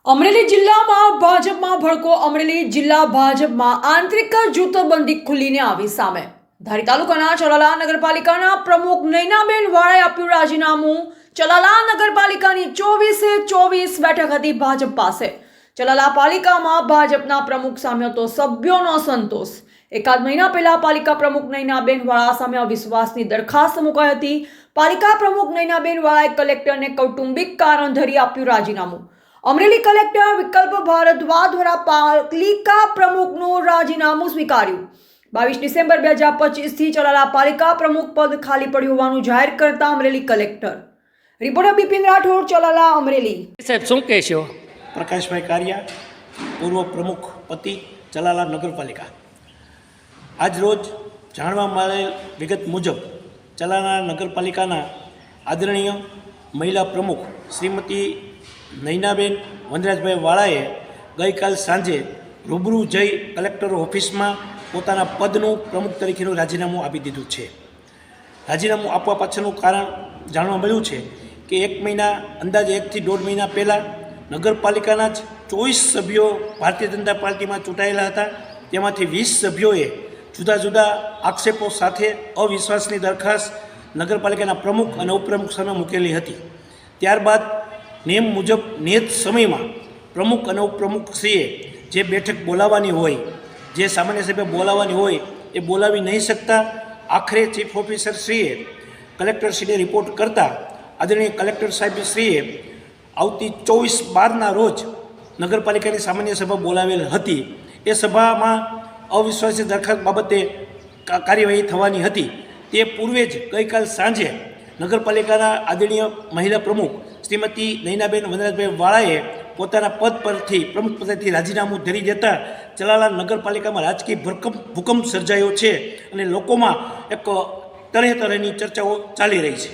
અમરેલી જિલ્લામાં ભાજપમાં ભડકો. અમરેલી જિલ્લા ભાજપમાં આંતરિક જૂથબંધી ખુલીને આવી સામે. ધારી તાલુકાના ચલાલા નગરપાલિકાના પ્રમુખ નૈનાબેન વાળાએ આપ્યું રાજીનામું. ચલાલા નગરપાલિકાની 24 બેઠક હતી ભાજપ પાસે. ચલાલા પાલિકામાં ભાજપના પ્રમુખ સામે હતો સભ્યોનો સંતોષ. એકાદ મહિના પહેલા પાલિકા પ્રમુખ નૈનાબેન વાળા સામે અવિશ્વાસની દરખાસ્ત મુકાઈ હતી. પાલિકા પ્રમુખ નૈનાબેન વાળાએ કલેક્ટરને કૌટુંબિક કારણ ધરી આપ્યું રાજીનામું. અમરેલી કલેક્ટર વિકલ્પ ભારદ્વાજ દ્વારા પાલિકા પ્રમુખનું રાજીનામું સ્વીકાર્યું. 22 ડિસેમ્બર 2025 થી ચલાલા પાલિકા પ્રમુખ પદ ખાલી પડ્યું હોવાનું જાહેર કરતા અમરેલી કલેક્ટર. રિપોર્ટર બિપિન રાઠોડ, ચલાલા, અમરેલી. સાહેબ શું કહેશો? પ્રકાશભાઈ કારિયા, પૂર્વ પ્રમુખ પતિ, ચલાલા નગરપાલિકા. આજ રોજ જાણવા મળેલ વિગત મુજબ ચલાલા નગરપાલિકાના આદરણીય મહિલા પ્રમુખ શ્રીમતી નૈનાબેન વનરાજભાઈ વાળાએ ગઈકાલ સાંજે રૂબરૂ જઈ કલેક્ટર ઓફિસમાં પોતાના પદનું પ્રમુખ તરીકેનું રાજીનામું આપી દીધું છે. રાજીનામું આપવા પાછળનું કારણ જાણવા મળ્યું છે કે અંદાજે 1 થી 1.5 મહિના પહેલાં નગરપાલિકાના જ 24 સભ્યો ભારતીય જનતા પાર્ટીમાં ચૂંટાયેલા હતા. તેમાંથી 20 સભ્યોએ જુદા જુદા આક્ષેપો સાથે અવિશ્વાસની દરખાસ્ત નગરપાલિકાના પ્રમુખ અને ઉપપ્રમુખ સામે મૂકેલી હતી. ત્યારબાદ નિયમ મુજબ નિયત સમયમાં પ્રમુખ અને ઉપપ્રમુખશ્રીએ જે બેઠક બોલાવવાની હોય, જે સામાન્ય સભ્ય બોલાવવાની હોય એ બોલાવી નહીં શકતા. આખરે ચીફ ઓફિસરશ્રીએ કલેક્ટરશ્રીને રિપોર્ટ કરતાં આદરણીય કલેક્ટર સાહેબશ્રીએ આવતી 24/12ના રોજ નગરપાલિકાની સામાન્ય સભા બોલાવેલ હતી. એ સભામાં અવિશ્વાસની દરખાસ્ત બાબતે કાર્યવાહી થવાની હતી. તે પૂર્વે જ ગઈકાલ સાંજે નગરપાલિકાના આદરણીય મહિલા પ્રમુખ શ્રીમતી નૈનાબેન વનરાજભાઈ વાળાએ પોતાના પદ પરથી પ્રમુખ પદેથી રાજીનામું ધરી દેતા ચલાલા નગરપાલિકામાં રાજકીય ભૂકંપ સર્જાયો છે અને લોકોમાં એક તરહની ચર્ચાઓ ચાલી રહી છે.